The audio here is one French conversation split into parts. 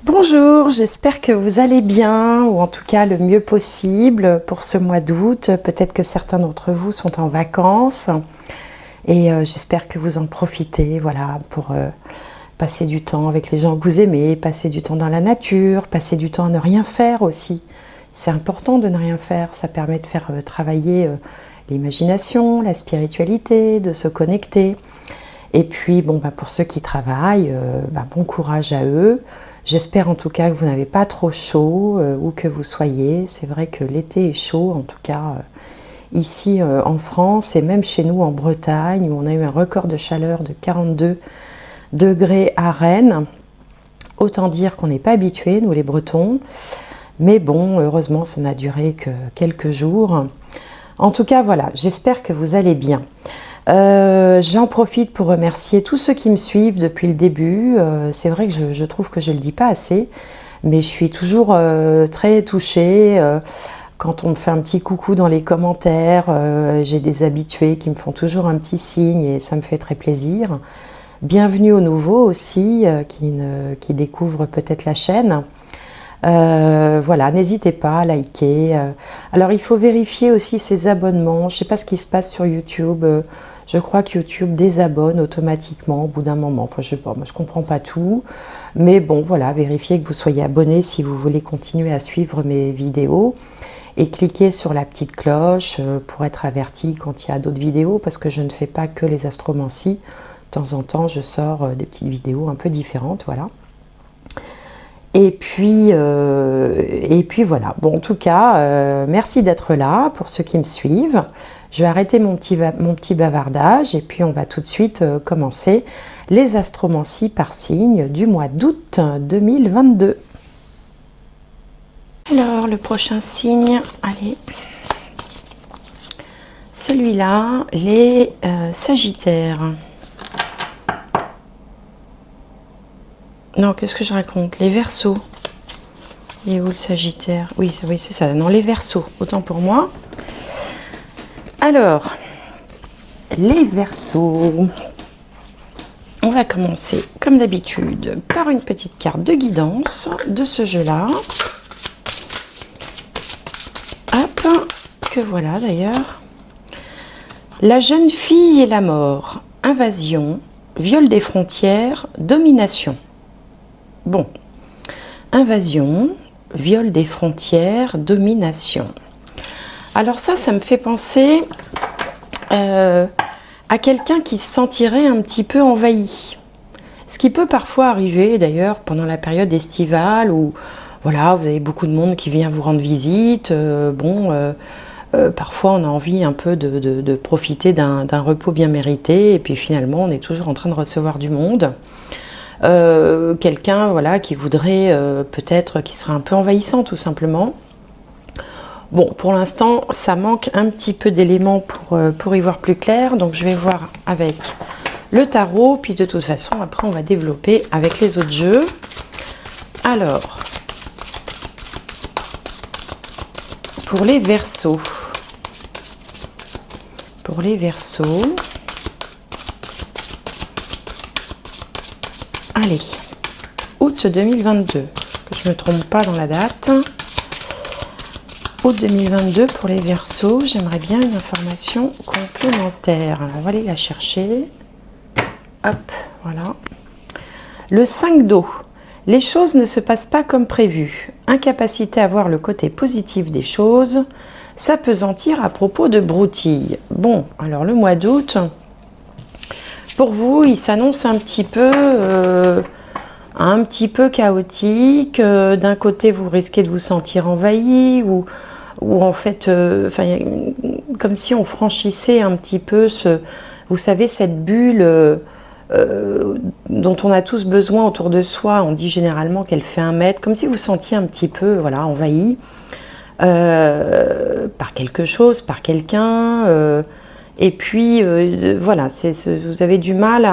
Bonjour, j'espère que vous allez bien, ou en tout cas le mieux possible pour ce mois d'août. Peut-être que certains d'entre vous sont en vacances et j'espère que vous en profitez, voilà, pour passer du temps avec les gens que vous aimez, passer du temps dans la nature, passer du temps à ne rien faire aussi. C'est important de ne rien faire, ça permet de faire travailler l'imagination, la spiritualité, de se connecter. Et puis, bon, pour ceux qui travaillent, bon courage à eux. J'espère en tout cas que vous n'avez pas trop chaud, où que vous soyez. C'est vrai que l'été est chaud, en tout cas ici en France et même chez nous en Bretagne, où on a eu un record de chaleur de 42 degrés à Rennes. Autant dire qu'on n'est pas habitués, nous les Bretons. Mais bon, heureusement, ça n'a duré que quelques jours. En tout cas, voilà, j'espère que vous allez bien. J'en profite pour remercier tous ceux qui me suivent depuis le début. C'est vrai que je trouve que je ne le dis pas assez, mais je suis toujours très touchée quand on me fait un petit coucou dans les commentaires. J'ai des habitués qui me font toujours un petit signe et ça me fait très plaisir. Bienvenue aux nouveaux aussi qui découvrent peut-être la chaîne. Voilà, n'hésitez pas à liker. Alors il faut vérifier aussi ses abonnements. Je ne sais pas ce qui se passe sur YouTube. Je crois que YouTube désabonne automatiquement au bout d'un moment. Enfin, je sais pas, moi je comprends pas tout. Mais bon, voilà, vérifiez que vous soyez abonné si vous voulez continuer à suivre mes vidéos. Et cliquez sur la petite cloche pour être averti quand il y a d'autres vidéos, parce que je ne fais pas que les astromancies. De temps en temps, je sors des petites vidéos un peu différentes, voilà. Et puis voilà. Bon, en tout cas, merci d'être là pour ceux qui me suivent. Je vais arrêter mon petit bavardage et puis on va tout de suite commencer les astromancies par signe du mois d'août 2022. Alors, le prochain signe, allez, celui-là, les Sagittaires. Non, qu'est-ce que je raconte? Les Verseaux. Il est où le Sagittaire? Oui, c'est ça. Non, les Verseaux. Autant pour moi. Alors, les Verseaux. On va commencer, comme d'habitude, par une petite carte de guidance de ce jeu-là. Hop, que voilà d'ailleurs. La jeune fille et la mort. Invasion. Viol des frontières. Domination. Bon, invasion, viol des frontières, domination. Alors ça me fait penser à quelqu'un qui se sentirait un petit peu envahi. Ce qui peut parfois arriver d'ailleurs pendant la période estivale où voilà, vous avez beaucoup de monde qui vient vous rendre visite. Parfois on a envie un peu de profiter d'un repos bien mérité et puis finalement on est toujours en train de recevoir du monde. Quelqu'un voilà, qui voudrait peut-être, qui serait un peu envahissant tout simplement. Bon, pour l'instant, ça manque un petit peu d'éléments pour y voir plus clair, donc je vais voir avec le tarot, puis de toute façon, après, on va développer avec les autres jeux. Alors, pour les Verseaux, allez, août 2022, que je ne me trompe pas dans la date. Août 2022 pour les Verseaux, j'aimerais bien une information complémentaire. Alors, on va aller la chercher. Hop, voilà. Le 5 d'eau. Les choses ne se passent pas comme prévu. Incapacité à voir le côté positif des choses. S'appesantir à propos de broutilles. Bon, alors le mois d'août... Pour vous, il s'annonce un petit peu chaotique. D'un côté, vous risquez de vous sentir envahi ou en fait, comme si on franchissait un petit peu vous savez, cette bulle dont on a tous besoin autour de soi. On dit généralement qu'elle fait 1 mètre, comme si vous sentiez un petit peu, voilà, envahi par quelque chose, par quelqu'un. Et puis, voilà, vous avez du mal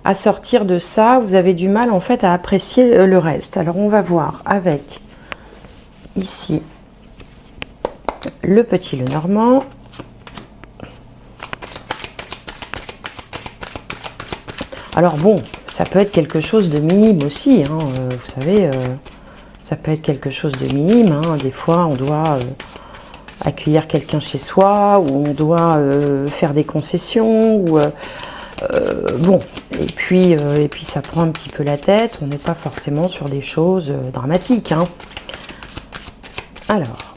à sortir de ça, vous avez du mal en fait à apprécier le reste. Alors, on va voir avec, ici, le petit Lenormand. Alors bon, ça peut être quelque chose de minime aussi, hein, vous savez, ça peut être quelque chose de minime, hein. Des fois on doit accueillir quelqu'un chez soi, ou on doit faire des concessions, ou bon, et puis ça prend un petit peu la tête, on n'est pas forcément sur des choses dramatiques, hein. Alors,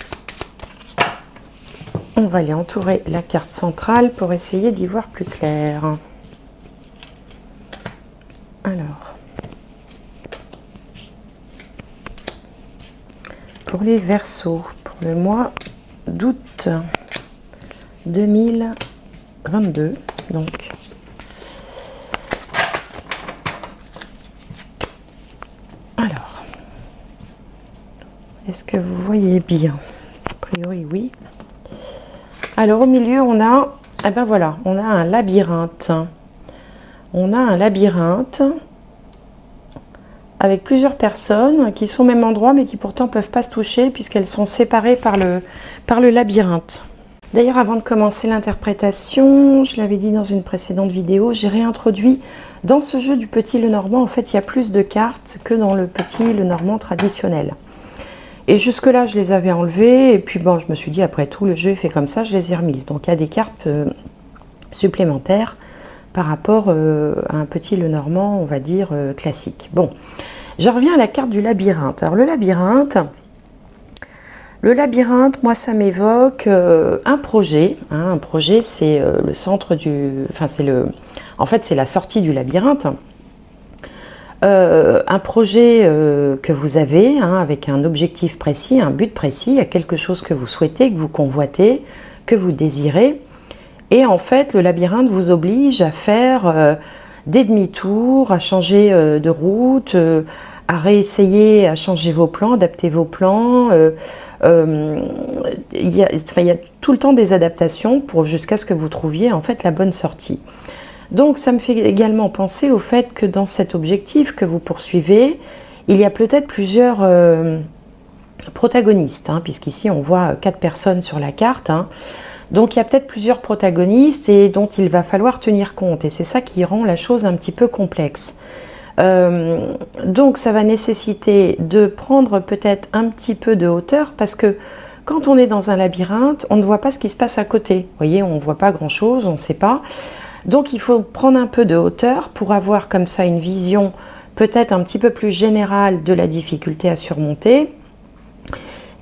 on va aller entourer la carte centrale pour essayer d'y voir plus clair. Alors, pour les Verseaux, pour le mois d'août 2022, donc. Alors, est-ce que vous voyez bien? A priori, oui. Alors, au milieu, on a, eh ben voilà, on a un labyrinthe. On a un labyrinthe avec plusieurs personnes qui sont au même endroit, mais qui pourtant ne peuvent pas se toucher puisqu'elles sont séparées par le labyrinthe. D'ailleurs, avant de commencer l'interprétation, je l'avais dit dans une précédente vidéo, j'ai réintroduit dans ce jeu du Petit Lenormand, en fait, il y a plus de cartes que dans le Petit Lenormand traditionnel. Et jusque-là, je les avais enlevées, et puis bon, je me suis dit, après tout, le jeu est fait comme ça, je les ai remises. Donc, il y a des cartes supplémentaires par rapport à un Petit Lenormand, on va dire, classique. Bon, je reviens à la carte du labyrinthe. Alors, le labyrinthe, moi, ça m'évoque un projet. Hein, un projet, c'est le centre du... Enfin, en fait, c'est la sortie du labyrinthe. Un projet que vous avez, hein, avec un objectif précis, un but précis, il y a quelque chose que vous souhaitez, que vous convoitez, que vous désirez. Et en fait, le labyrinthe vous oblige à faire des demi-tours, à changer de route, à réessayer, à changer vos plans, adapter vos plans. Il y a tout le temps des adaptations jusqu'à ce que vous trouviez en fait la bonne sortie. Donc, ça me fait également penser au fait que dans cet objectif que vous poursuivez, il y a peut-être plusieurs protagonistes, hein, puisqu'ici on voit 4 personnes sur la carte, hein. Donc il y a peut-être plusieurs protagonistes et dont il va falloir tenir compte. Et c'est ça qui rend la chose un petit peu complexe. Donc ça va nécessiter de prendre peut-être un petit peu de hauteur parce que quand on est dans un labyrinthe, on ne voit pas ce qui se passe à côté. Vous voyez, on ne voit pas grand-chose, on ne sait pas. Donc il faut prendre un peu de hauteur pour avoir comme ça une vision peut-être un petit peu plus générale de la difficulté à surmonter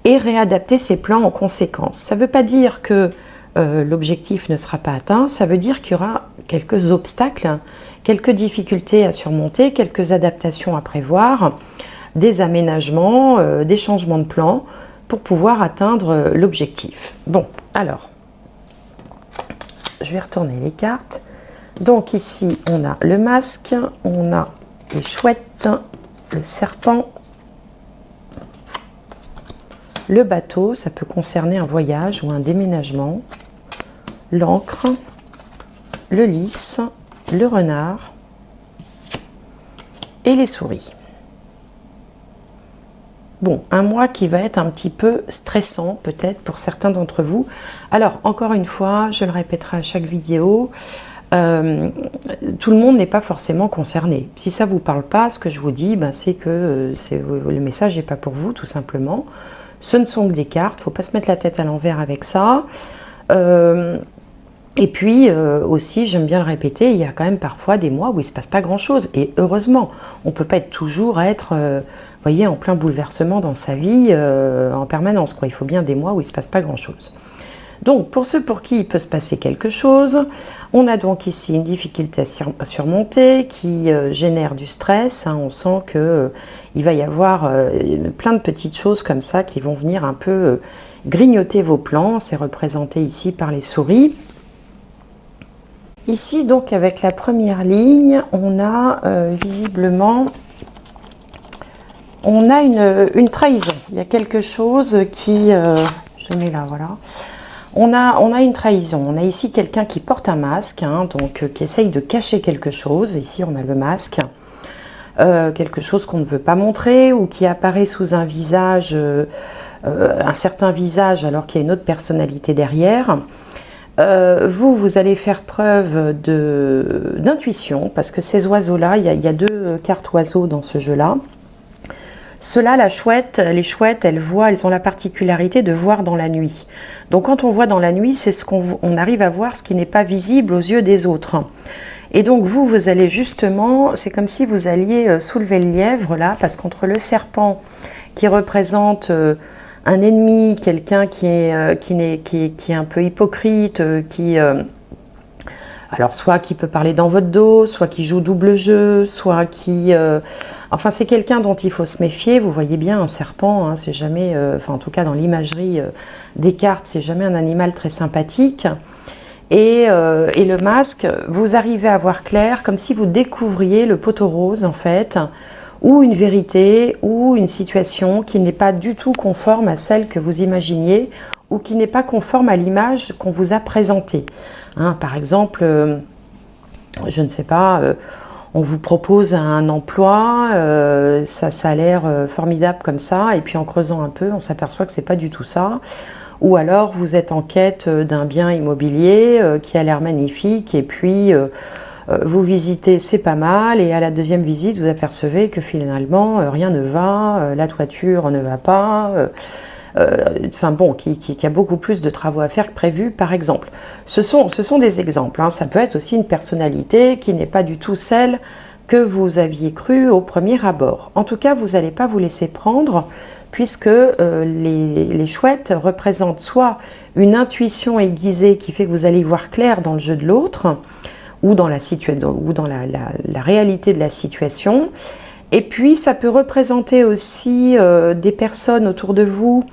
et réadapter ses plans en conséquence. Ça ne veut pas dire que l'objectif ne sera pas atteint, ça veut dire qu'il y aura quelques obstacles, quelques difficultés à surmonter, quelques adaptations à prévoir, des aménagements, des changements de plan pour pouvoir atteindre l'objectif. Bon, alors, je vais retourner les cartes. Donc ici, on a le masque, on a les chouettes, le serpent, le bateau, ça peut concerner un voyage ou un déménagement, l'encre, le lys, le renard et les souris. Bon, un mois qui va être un petit peu stressant peut-être pour certains d'entre vous. Alors, encore une fois, je le répéterai à chaque vidéo, tout le monde n'est pas forcément concerné. Si ça ne vous parle pas, ce que je vous dis, ben, c'est que le message n'est pas pour vous, tout simplement. Ce ne sont que des cartes, il ne faut pas se mettre la tête à l'envers avec ça. Et puis aussi, j'aime bien le répéter, il y a quand même parfois des mois où il ne se passe pas grand-chose. Et heureusement, on ne peut pas toujours être voyez, en plein bouleversement dans sa vie en permanence, quoi. Il faut bien des mois où il ne se passe pas grand-chose. Donc, pour ceux pour qui il peut se passer quelque chose, on a donc ici une difficulté à surmonter qui génère du stress. Hein. On sent qu'il va y avoir plein de petites choses comme ça qui vont venir un peu grignoter vos plans. C'est représenté ici par les souris. Ici, donc, avec la première ligne, on a visiblement... On a une trahison. Il y a quelque chose qui... je mets là, voilà. On a une trahison. On a ici quelqu'un qui porte un masque, hein, donc qui essaye de cacher quelque chose. Ici, on a le masque. Quelque chose qu'on ne veut pas montrer ou qui apparaît sous un visage, un certain visage, alors qu'il y a une autre personnalité derrière. Vous allez faire preuve d'intuition, parce que ces oiseaux-là, il y a deux cartes oiseaux dans ce jeu-là. Ceux-là, les chouettes, elles ont la particularité de voir dans la nuit. Donc quand on voit dans la nuit, c'est on arrive à voir ce qui n'est pas visible aux yeux des autres. Et donc vous allez justement, c'est comme si vous alliez soulever le lièvre là, parce qu'entre le serpent qui représente un ennemi, quelqu'un qui est un peu hypocrite, alors soit qui peut parler dans votre dos, soit qui joue double jeu, soit qui... enfin c'est quelqu'un dont il faut se méfier. Vous voyez bien un serpent, hein, c'est jamais... enfin en tout cas dans l'imagerie des cartes, c'est jamais un animal très sympathique. Et le masque, vous arrivez à voir clair, comme si vous découvriez le poteau rose en fait, ou une vérité, ou une situation qui n'est pas du tout conforme à celle que vous imaginiez, ou qui n'est pas conforme à l'image qu'on vous a présentée. Hein, par exemple, je ne sais pas, on vous propose un emploi, ça a l'air formidable comme ça, et puis en creusant un peu, on s'aperçoit que c'est pas du tout ça. Ou alors vous êtes en quête d'un bien immobilier qui a l'air magnifique, et puis vous visitez, c'est pas mal, et à la deuxième visite, vous apercevez que finalement, rien ne va, la toiture ne va pas, enfin bon, qui a beaucoup plus de travaux à faire que prévu, par exemple. Ce sont des exemples, hein. Ça peut être aussi une personnalité qui n'est pas du tout celle que vous aviez cru au premier abord. En tout cas, vous n'allez pas vous laisser prendre, puisque les chouettes représentent soit une intuition aiguisée qui fait que vous allez y voir clair dans le jeu de l'autre, ou dans la réalité de la situation. Et puis ça peut représenter aussi des personnes autour de vous,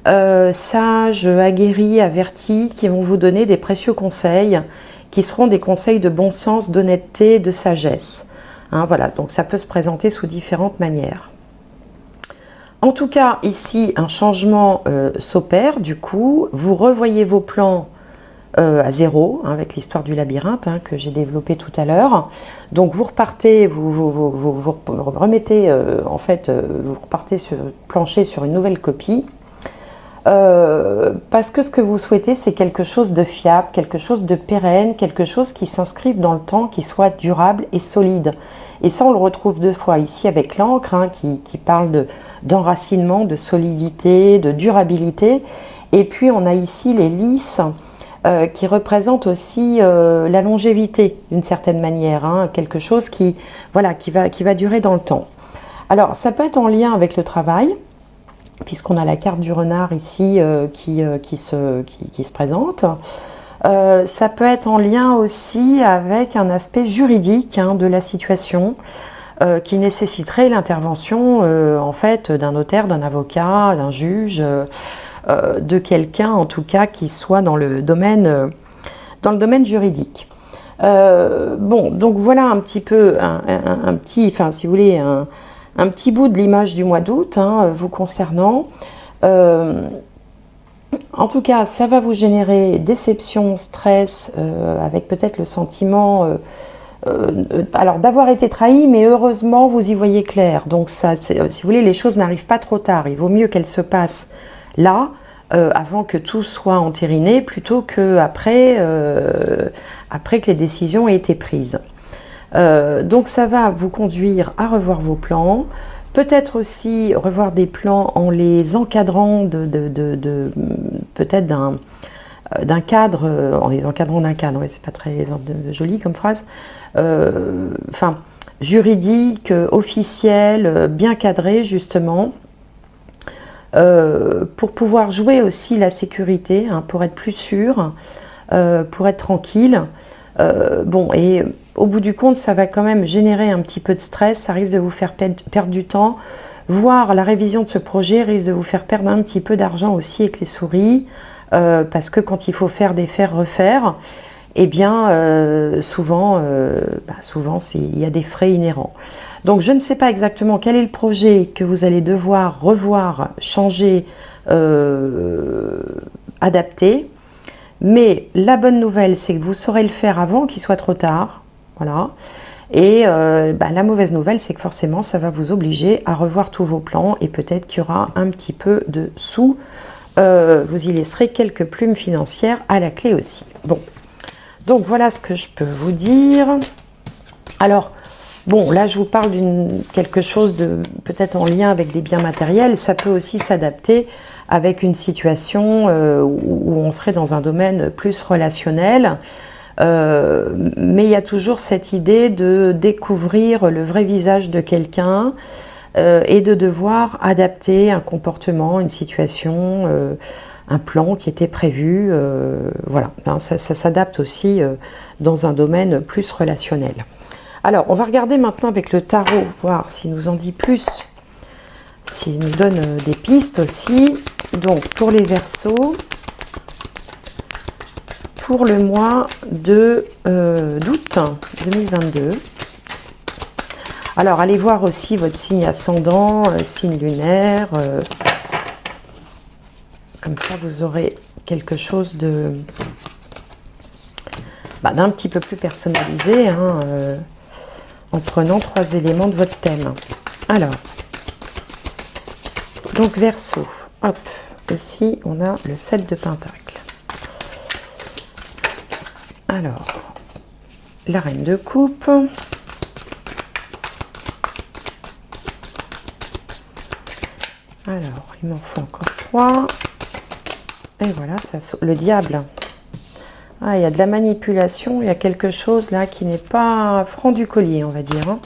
sages, aguerris, avertis, qui vont vous donner des précieux conseils, qui seront des conseils de bon sens, d'honnêteté, de sagesse. Hein, voilà, donc ça peut se présenter sous différentes manières. En tout cas, ici, un changement s'opère, du coup, vous revoyez vos plans à zéro, hein, avec l'histoire du labyrinthe hein, que j'ai développé tout à l'heure. Donc vous repartez, vous remettez, en fait, vous repartez plancher sur une nouvelle copie, parce que ce que vous souhaitez, c'est quelque chose de fiable, quelque chose de pérenne, quelque chose qui s'inscrive dans le temps, qui soit durable et solide. Et ça, on le retrouve deux fois ici avec l'encre, hein, qui parle d'enracinement, de solidité, de durabilité. Et puis, on a ici les lys, qui représente aussi la longévité d'une certaine manière, hein, quelque chose qui va durer dans le temps. Alors ça peut être en lien avec le travail, puisqu'on a la carte du renard ici qui se présente. Ça peut être en lien aussi avec un aspect juridique hein, de la situation, qui nécessiterait l'intervention en fait d'un notaire, d'un avocat, d'un juge, de quelqu'un en tout cas qui soit dans le domaine juridique. Bon, donc voilà un petit peu un petit, enfin si vous voulez, un petit bout de l'image du mois d'août hein, vous concernant. En tout cas, ça va vous générer déception, stress, avec peut-être le sentiment alors d'avoir été trahi, mais heureusement vous y voyez clair. Donc ça, si vous voulez, les choses n'arrivent pas trop tard. Il vaut mieux qu'elles se passent là, avant que tout soit entériné, plutôt que après que les décisions aient été prises. Donc ça va vous conduire à revoir vos plans, peut-être aussi revoir des plans en les encadrant peut-être d'un cadre, en les encadrant d'un cadre, oui, c'est pas très joli comme phrase, enfin juridique, officiel, bien cadré justement, pour pouvoir jouer aussi la sécurité, hein, pour être plus sûr, pour être tranquille. Bon, et au bout du compte, ça va quand même générer un petit peu de stress, ça risque de vous faire perdre du temps, voire la révision de ce projet risque de vous faire perdre un petit peu d'argent aussi avec les souris, parce que quand il faut faire des faire-refaire, eh bien, souvent, il y a des frais inhérents. Donc, je ne sais pas exactement quel est le projet que vous allez devoir revoir, changer, adapter. Mais la bonne nouvelle, c'est que vous saurez le faire avant qu'il soit trop tard. Voilà. Et la mauvaise nouvelle, c'est que forcément, ça va vous obliger à revoir tous vos plans et peut-être qu'il y aura un petit peu de sous vous y laisserez quelques plumes financières à la clé aussi. Bon, donc voilà ce que je peux vous dire. Alors, bon, là je vous parle quelque chose de peut-être en lien avec des biens matériels. Ça peut aussi s'adapter avec une situation où on serait dans un domaine plus relationnel. Mais il y a toujours cette idée de découvrir le vrai visage de quelqu'un et de devoir adapter un comportement, une situation, un plan qui était prévu. Voilà, hein, ça s'adapte aussi dans un domaine plus relationnel. Alors, on va regarder maintenant avec le tarot, voir s'il nous en dit plus, s'il nous donne des pistes aussi. Donc, pour les Verseaux, pour le mois d'août 2022. Alors, allez voir aussi votre signe ascendant, signe lunaire. Comme ça, vous aurez quelque chose d'un petit peu plus personnalisé, hein, en prenant 3 éléments de votre thème. Alors, donc Verseau, hop, ici, on a le 7 de Pentacle. Alors, la Reine de Coupe. Alors, il m'en faut encore 3. Et voilà, le Diable. Ah, il y a de la manipulation, il y a quelque chose là qui n'est pas franc du collier, on va dire. Hein.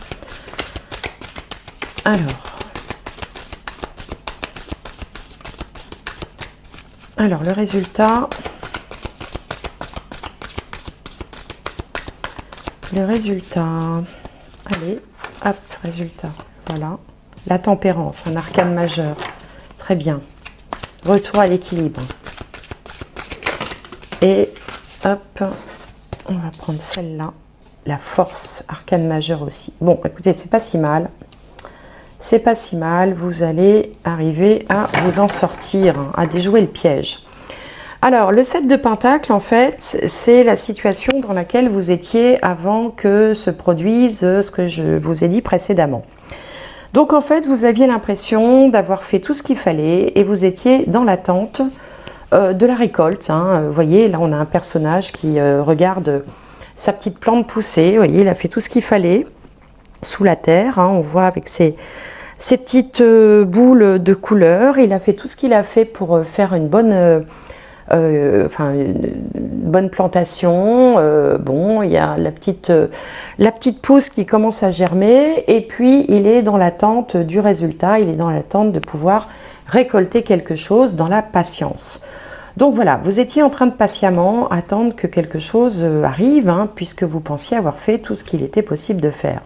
Alors, le résultat... allez, hop, résultat, voilà. La Tempérance, un arcane majeur, très bien. Retour à l'équilibre. Et hop, on va prendre celle-là, la Force, arcane majeur aussi. Bon, écoutez, c'est pas si mal. C'est pas si mal, vous allez arriver à vous en sortir, hein, à déjouer le piège. Alors, le 7 de Pentacle, en fait, c'est la situation dans laquelle vous étiez avant que se produise ce que je vous ai dit précédemment. Donc, en fait, vous aviez l'impression d'avoir fait tout ce qu'il fallait et vous étiez dans l'attente de la récolte. Hein. Vous voyez, là, on a un personnage qui regarde sa petite plante pousser. Vous voyez, il a fait tout ce qu'il fallait sous la terre. Hein. On voit avec ses petites boules de couleur. Il a fait tout ce qu'il a fait pour faire une bonne... une bonne plantation. Bon, il y a la petite pousse qui commence à germer et puis il est dans l'attente du résultat, il est dans l'attente de pouvoir récolter quelque chose, dans la patience. Donc voilà, vous étiez en train de patiemment attendre que quelque chose arrive, hein, puisque vous pensiez avoir fait tout ce qu'il était possible de faire.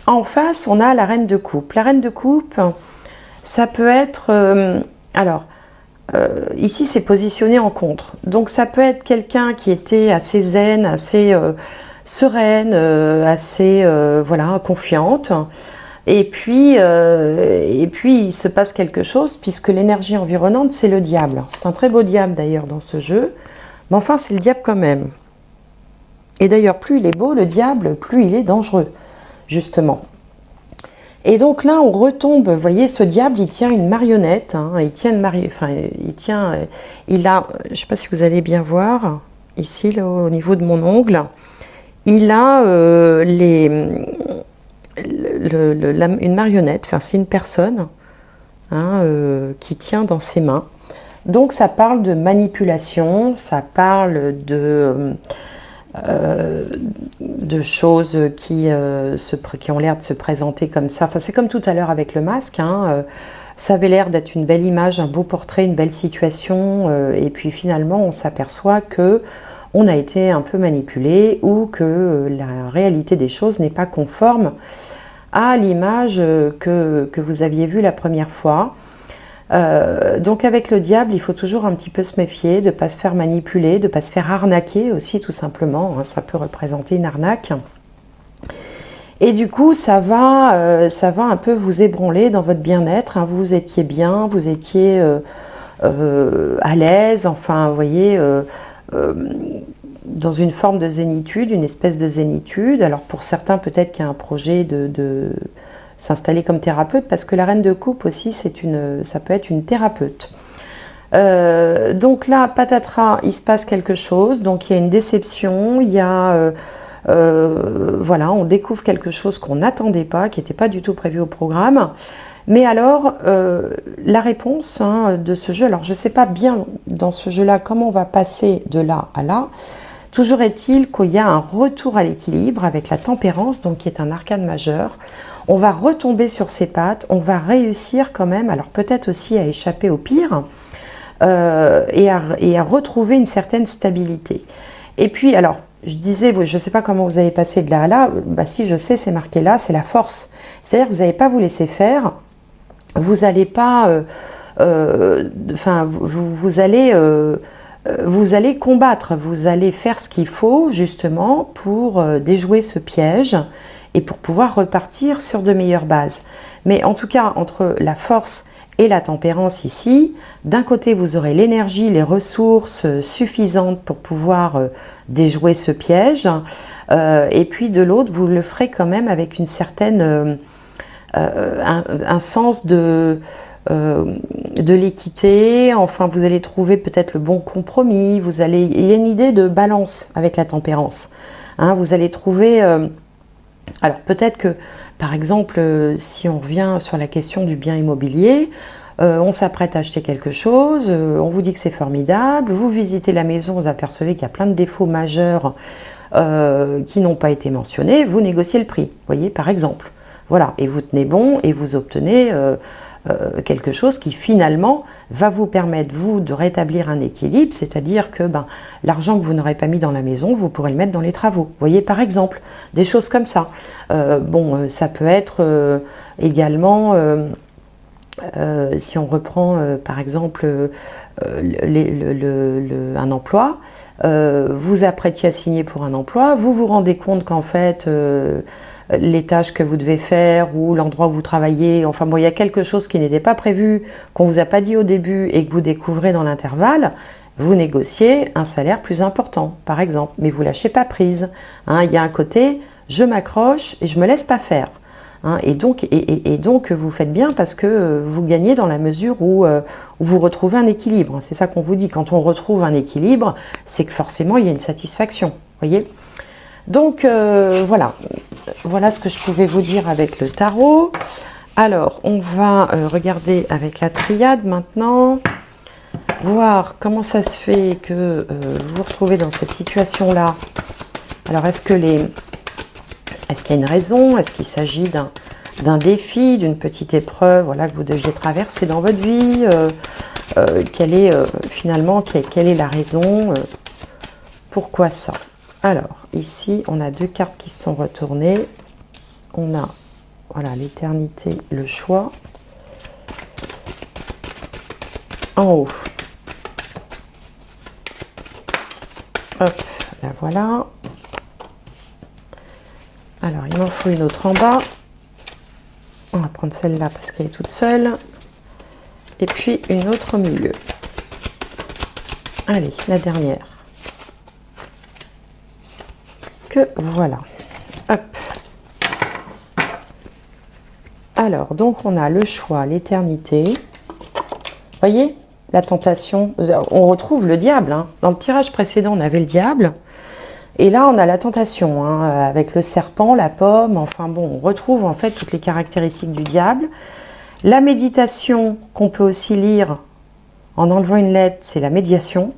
En face, on a la Reine de Coupe. La Reine de Coupe, ça peut être... ici, c'est positionné en contre. Donc, ça peut être quelqu'un qui était assez zen, assez sereine, assez voilà, confiante. Et puis, il se passe quelque chose, puisque l'énergie environnante, c'est le diable. C'est un très beau diable, d'ailleurs, dans ce jeu. Mais enfin, c'est le diable quand même. Et d'ailleurs, plus il est beau, le diable, plus il est dangereux, justement. Et donc là, on retombe, vous voyez, ce diable, il tient une marionnette, hein, il tient une il a, je ne sais pas si vous allez bien voir, ici, là, au niveau de mon ongle, il a une marionnette, enfin c'est une personne, hein, qui tient dans ses mains. Donc ça parle de manipulation, ça parle de choses qui ont l'air de se présenter comme ça. Enfin, c'est comme tout à l'heure avec le masque. Hein, ça avait l'air d'être une belle image, un beau portrait, une belle situation. Et puis finalement, on s'aperçoit que on a été un peu manipulé ou que la réalité des choses n'est pas conforme à l'image que vous aviez vue la première fois. Donc avec le diable, il faut toujours un petit peu se méfier, de ne pas se faire manipuler, de ne pas se faire arnaquer aussi tout simplement, hein, ça peut représenter une arnaque. Et du coup, ça va un peu vous ébranler dans votre bien-être, hein, vous étiez bien, vous étiez à l'aise, enfin vous voyez, dans une forme de zénitude, une espèce de zénitude. Alors pour certains peut-être qu'il y a un projet s'installer comme thérapeute, parce que la reine de coupe aussi, ça peut être une thérapeute. Donc là, patatras, il se passe quelque chose, donc il y a une déception, il y a... voilà, on découvre quelque chose qu'on n'attendait pas, qui n'était pas du tout prévu au programme. Mais alors, la réponse de ce jeu, alors je ne sais pas bien dans ce jeu-là comment on va passer de là à là. Toujours est-il qu'il y a un retour à l'équilibre avec la tempérance, donc qui est un arcane majeur. On va retomber sur ses pattes, on va réussir quand même, alors peut-être aussi à échapper au pire, et à retrouver une certaine stabilité. Et puis, alors, je disais, je ne sais pas comment vous avez passé de là à là, bah si je sais, c'est marqué là, c'est la force. C'est-à-dire que vous n'allez pas vous laisser faire, vous n'allez pas, vous allez combattre, vous allez faire ce qu'il faut justement pour déjouer ce piège et pour pouvoir repartir sur de meilleures bases. Mais en tout cas, entre la force et la tempérance ici, d'un côté vous aurez l'énergie, les ressources suffisantes pour pouvoir déjouer ce piège, et puis de l'autre vous le ferez quand même avec une certaine, un sens de l'équité, enfin vous allez trouver peut-être le bon compromis, il y a une idée de balance avec la tempérance, vous allez trouver, alors peut-être que par exemple si on revient sur la question du bien immobilier, on s'apprête à acheter quelque chose, on vous dit que c'est formidable, vous visitez la maison, vous apercevez qu'il y a plein de défauts majeurs qui n'ont pas été mentionnés, vous négociez le prix, vous voyez, par exemple. Voilà, et vous tenez bon et vous obtenez quelque chose qui finalement va vous permettre, vous, de rétablir un équilibre, c'est-à-dire que l'argent que vous n'aurez pas mis dans la maison, vous pourrez le mettre dans les travaux. Vous voyez, par exemple, des choses comme ça. Ça peut être également, si on reprend par exemple un emploi, vous apprêtiez à signer pour un emploi, vous vous rendez compte qu'en fait... les tâches que vous devez faire ou l'endroit où vous travaillez, enfin bon, il y a quelque chose qui n'était pas prévu, qu'on vous a pas dit au début et que vous découvrez dans l'intervalle, vous négociez un salaire plus important, par exemple, mais vous lâchez pas prise. Il y a un côté, je m'accroche et je me laisse pas faire. Et donc vous faites bien parce que vous gagnez dans la mesure où vous retrouvez un équilibre. C'est ça qu'on vous dit, quand on retrouve un équilibre, c'est que forcément il y a une satisfaction, voyez. Donc voilà ce que je pouvais vous dire avec le tarot. Alors on va regarder avec la triade maintenant, voir comment ça se fait que vous vous retrouvez dans cette situation-là. Alors est-ce qu'il y a une raison? Est-ce qu'il s'agit d'un défi, d'une petite épreuve, voilà, que vous deviez traverser dans votre vie? Quelle est la raison? Pourquoi ça? Alors, ici, on a deux cartes qui se sont retournées. On a, voilà, l'éternité, le choix. En haut. Hop, la voilà. Alors, il m'en faut une autre en bas. On va prendre celle-là parce qu'elle est toute seule. Et puis, une autre au milieu. Allez, la dernière. Voilà. Hop. Alors, donc on a le choix, l'éternité. Voyez, la tentation. On retrouve le diable. Dans le tirage précédent, on avait le diable. Et là, on a la tentation, avec le serpent, la pomme. Enfin bon, on retrouve en fait toutes les caractéristiques du diable. La méditation, qu'on peut aussi lire en enlevant une lettre, c'est la médiation.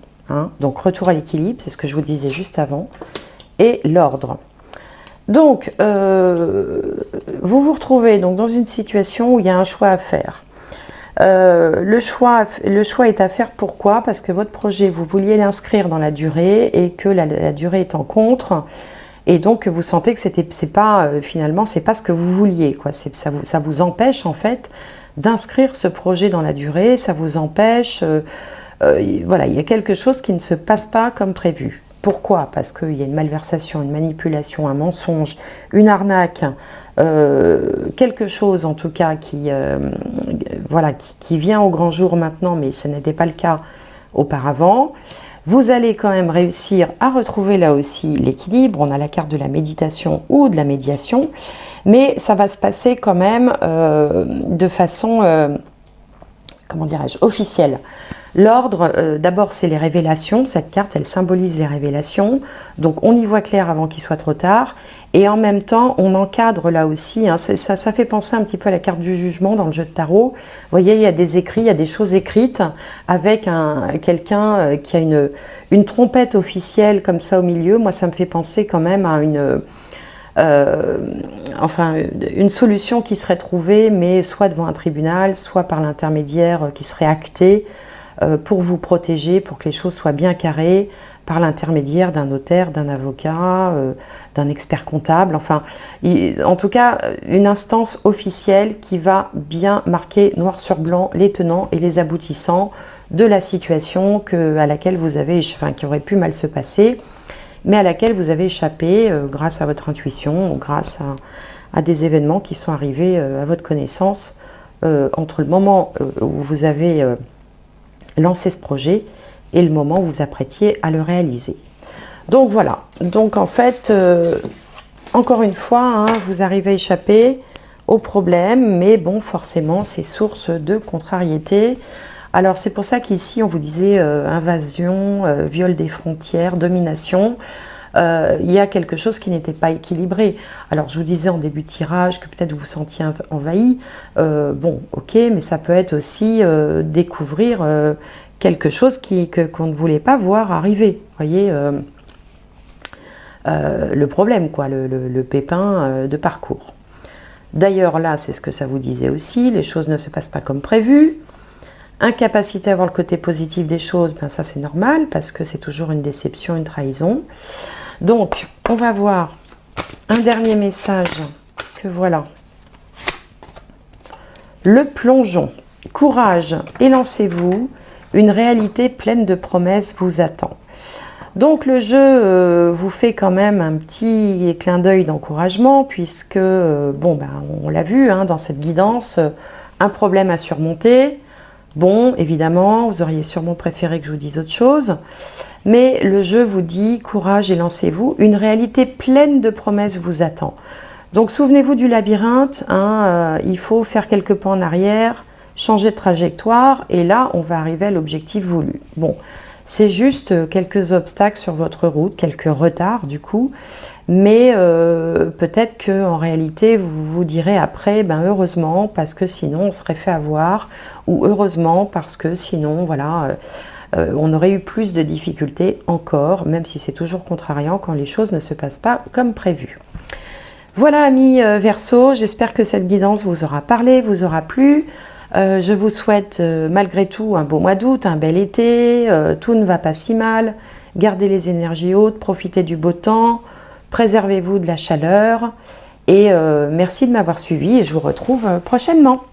Donc, retour à l'équilibre, c'est ce que je vous disais juste avant. Et l'ordre. Donc, vous vous retrouvez donc dans une situation où il y a un choix à faire. Le choix est à faire, pourquoi? Parce que votre projet, vous vouliez l'inscrire dans la durée et que la durée est en contre. Et donc, vous sentez que finalement, c'est pas ce que vous vouliez, quoi. Ça vous empêche, en fait, d'inscrire ce projet dans la durée. Ça vous empêche... voilà, il y a quelque chose qui ne se passe pas comme prévu. Pourquoi? Parce qu'il y a une malversation, une manipulation, un mensonge, une arnaque, quelque chose en tout cas qui vient au grand jour maintenant, mais ce n'était pas le cas auparavant. Vous allez quand même réussir à retrouver là aussi l'équilibre. On a la carte de la méditation ou de la médiation. Mais ça va se passer quand même de façon, comment dirais-je, officielle. L'ordre, d'abord, c'est les révélations. Cette carte, elle symbolise les révélations. Donc, on y voit clair avant qu'il soit trop tard. Et en même temps, on encadre là aussi. Hein, ça fait penser un petit peu à la carte du jugement dans le jeu de tarot. Vous voyez, il y a des écrits, il y a des choses écrites avec quelqu'un qui a une trompette officielle comme ça au milieu. Moi, ça me fait penser quand même à une solution qui serait trouvée, mais soit devant un tribunal, soit par l'intermédiaire qui serait acté pour vous protéger, pour que les choses soient bien carrées, par l'intermédiaire d'un notaire, d'un avocat, d'un expert comptable, enfin, en tout cas, une instance officielle qui va bien marquer noir sur blanc les tenants et les aboutissants de la situation à laquelle vous avez, qui aurait pu mal se passer, mais à laquelle vous avez échappé grâce à votre intuition, ou grâce à des événements qui sont arrivés à votre connaissance entre le moment où vous avez lancé ce projet et le moment où vous apprêtiez à le réaliser. Donc voilà, donc en fait, encore une fois, hein, vous arrivez à échapper au problème, mais bon, forcément, c'est source de contrariété. Alors c'est pour ça qu'ici, on vous disait invasion, viol des frontières, domination. Il y a quelque chose qui n'était pas équilibré. Alors je vous disais en début de tirage que peut-être vous vous sentiez envahi. Bon, ok, mais ça peut être aussi découvrir quelque chose qu'on ne voulait pas voir arriver. Vous voyez le problème, quoi, le pépin de parcours. D'ailleurs, là, c'est ce que ça vous disait aussi, les choses ne se passent pas comme prévu. Incapacité à voir le côté positif des choses, ben ça c'est normal, parce que c'est toujours une déception, une trahison. Donc, on va voir un dernier message, que voilà. Le plongeon. Courage et lancez-vous, une réalité pleine de promesses vous attend. Donc le jeu vous fait quand même un petit clin d'œil d'encouragement, puisque, bon, ben, on l'a vu hein, dans cette guidance, un problème à surmonter. Bon, évidemment, vous auriez sûrement préféré que je vous dise autre chose, mais le jeu vous dit courage et lancez-vous, une réalité pleine de promesses vous attend. Donc souvenez-vous du labyrinthe, hein, il faut faire quelques pas en arrière, changer de trajectoire, et là on va arriver à l'objectif voulu. Bon, c'est juste quelques obstacles sur votre route, quelques retards du coup, mais peut-être qu'en réalité vous vous direz après, ben heureusement, parce que sinon on serait fait avoir, ou heureusement parce que sinon, voilà, on aurait eu plus de difficultés encore, même si c'est toujours contrariant quand les choses ne se passent pas comme prévu. Voilà amis Verseau, j'espère que cette guidance vous aura parlé, vous aura plu. Je vous souhaite malgré tout un beau mois d'août, un bel été, tout ne va pas si mal. Gardez les énergies hautes, profitez du beau temps, préservez-vous de la chaleur et merci de m'avoir suivi et je vous retrouve prochainement.